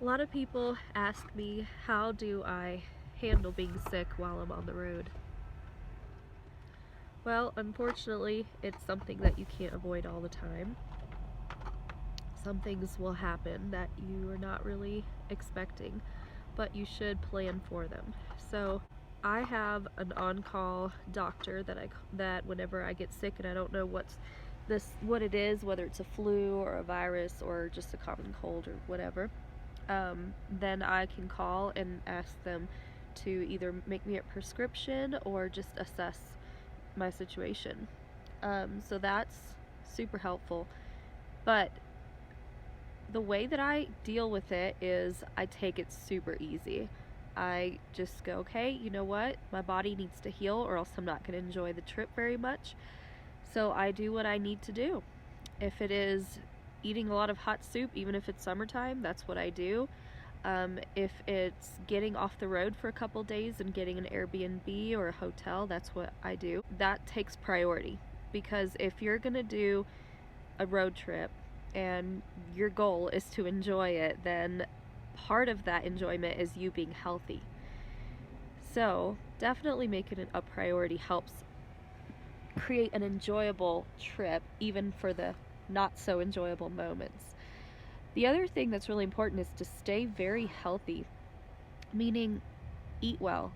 lot of people ask me, how do I handle being sick while I'm on the road? Well, unfortunately, it's something that you can't avoid all the time. Some things will happen that you are not really expecting, but you should plan for them. So, I have an on-call doctor that whenever I get sick and I don't know what it is, whether it's a flu or a virus or just a common cold or whatever, then I can call and ask them to either make me a prescription or just assess my situation. So that's super helpful. But the way that I deal with it is I take it super easy. I just go, okay, you know what? My body needs to heal or else I'm not going to enjoy the trip very much. So I do what I need to do. If it is eating a lot of hot soup, even if it's summertime, that's what I do. If it's getting off the road for a couple days and getting an Airbnb or a hotel, that's what I do. That takes priority, because if you're gonna do a road trip and your goal is to enjoy it, then part of that enjoyment is you being healthy. So definitely making it a priority helps create an enjoyable trip, even for the not so enjoyable moments. The other thing that's really important is to stay very healthy, meaning eat well.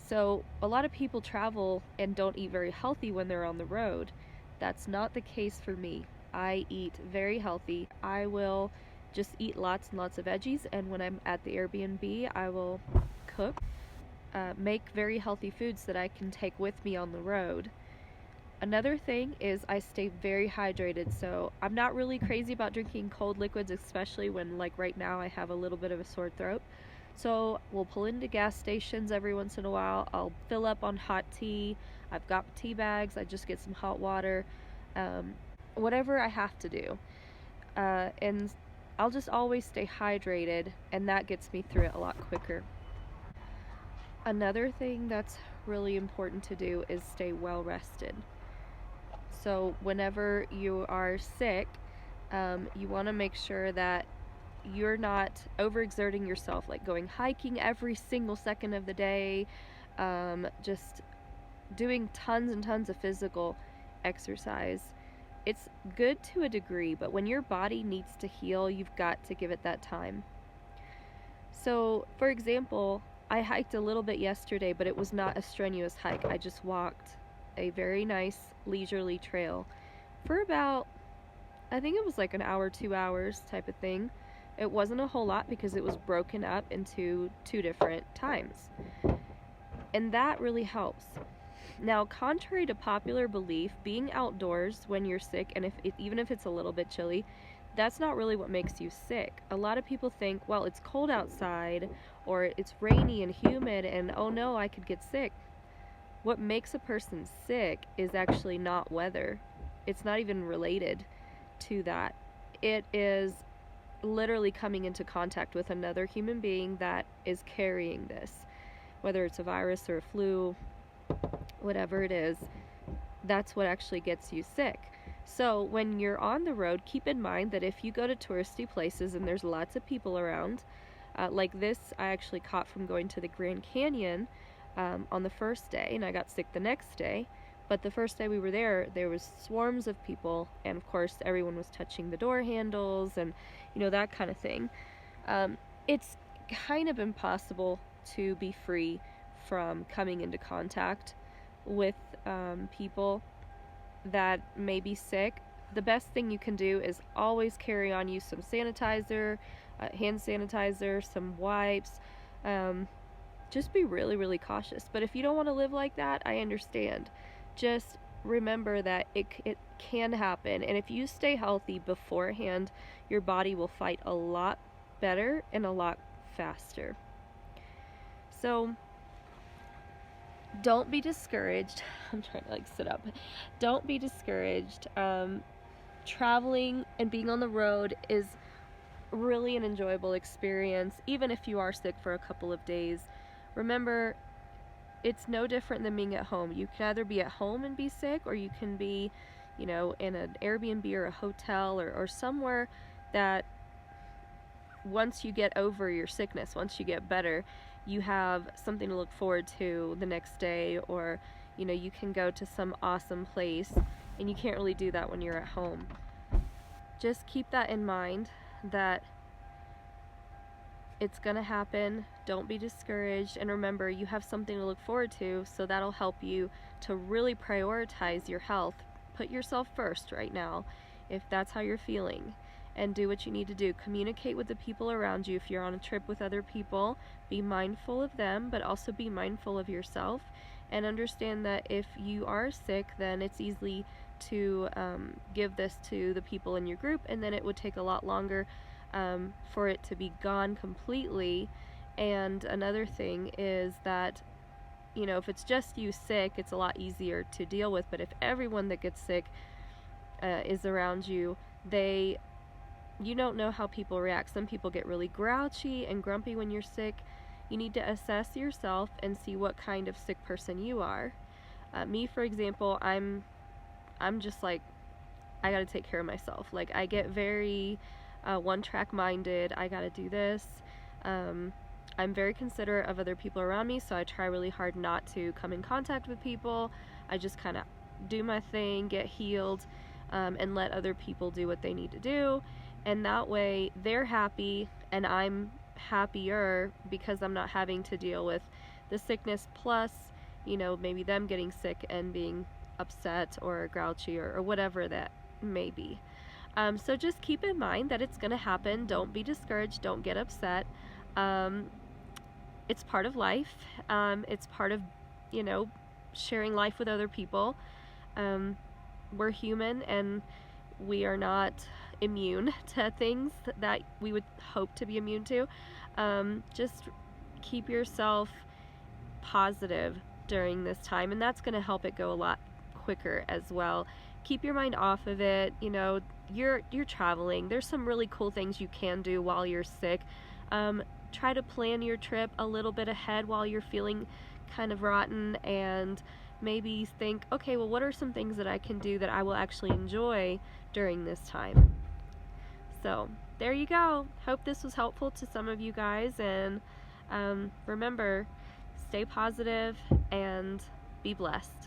So a lot of people travel and don't eat very healthy when they're on the road. That's not the case for me. I eat very healthy. I will just eat lots and lots of veggies, and when I'm at the Airbnb, I will cook, make very healthy foods that I can take with me on the road. Another thing is I stay very hydrated, so I'm not really crazy about drinking cold liquids, especially when, like right now, I have a little bit of a sore throat. So we'll pull into gas stations every once in a while. I'll fill up on hot tea. I've got tea bags. I just get some hot water, whatever I have to do. And I'll just always stay hydrated, and that gets me through it a lot quicker. Another thing that's really important to do is stay well rested. So whenever you are sick, you want to make sure that you're not overexerting yourself, like going hiking every single second of the day, just doing tons and tons of physical exercise. It's good to a degree, but when your body needs to heal, you've got to give it that time. So, for example, I hiked a little bit yesterday, but it was not a strenuous hike. I just walked a very nice leisurely trail for about, I think it was like an hour, 2 hours type of thing. It wasn't a whole lot because it was broken up into 2 different times. And that really helps. Now, contrary to popular belief, being outdoors when you're sick, and even if it's a little bit chilly, that's not really what makes you sick. A lot of people think, well, it's cold outside, or it's rainy and humid, and oh no, I could get sick. What makes a person sick is actually not weather. It's not even related to that. It is literally coming into contact with another human being that is carrying this. Whether it's a virus or a flu, whatever it is, that's what actually gets you sick. So when you're on the road, keep in mind that if you go to touristy places and there's lots of people around, like this I actually caught from going to the Grand Canyon on the first day, and I got sick the next day. But the first day we were there was swarms of people, and of course everyone was touching the door handles and that kind of thing. It's kind of impossible to be free from coming into contact with people that may be sick. The best thing you can do is always carry on you some sanitizer, hand sanitizer, some wipes. Just be really, really cautious. But if you don't want to live like that, I understand. Just remember that it can happen, and if you stay healthy beforehand, your body will fight a lot better and a lot faster. So don't be discouraged. I'm trying to sit up. Don't be discouraged. Traveling and being on the road is really an enjoyable experience, even if you are sick for a couple of days. Remember, it's no different than being at home. You can either be at home and be sick, or you can be, in an Airbnb or a hotel or somewhere that once you get over your sickness, once you get better, you have something to look forward to the next day, or you can go to some awesome place, and you can't really do that when you're at home. Just keep that in mind, that it's gonna happen. Don't be discouraged, and remember, you have something to look forward to, so that'll help you to really prioritize your health. Put yourself first right now, if that's how you're feeling, and do what you need to do. Communicate with the people around you. If you're on a trip with other people, be mindful of them, but also be mindful of yourself, and understand that if you are sick, then it's easy to give this to the people in your group, and then it would take a lot longer for it to be gone completely. And another thing is that if it's just you sick, it's a lot easier to deal with. But if everyone that gets sick is around you, you don't know how people react. Some people get really grouchy and grumpy when you're sick. You need to assess yourself and see what kind of sick person you are. Me, for example, I'm just like, I gotta take care of myself. Like, I get very one-track minded. I gotta do this. I'm very considerate of other people around me, so I try really hard not to come in contact with people. I just kind of do my thing, get healed, and let other people do what they need to do. And that way they're happy and I'm happier, because I'm not having to deal with the sickness, plus maybe them getting sick and being upset or grouchy or whatever that may be. So just keep in mind that it's going to happen. Don't be discouraged. Don't get upset. It's part of life. It's part of sharing life with other people. We're human, and we are not immune to things that we would hope to be immune to. Just keep yourself positive during this time, and that's going to help it go a lot quicker as well. Keep your mind off of it. You're traveling. There's some really cool things you can do while you're sick. Try to plan your trip a little bit ahead while you're feeling kind of rotten, and maybe think, okay, well, what are some things that I can do that I will actually enjoy during this time? So there you go. Hope this was helpful to some of you guys, and remember, stay positive and be blessed.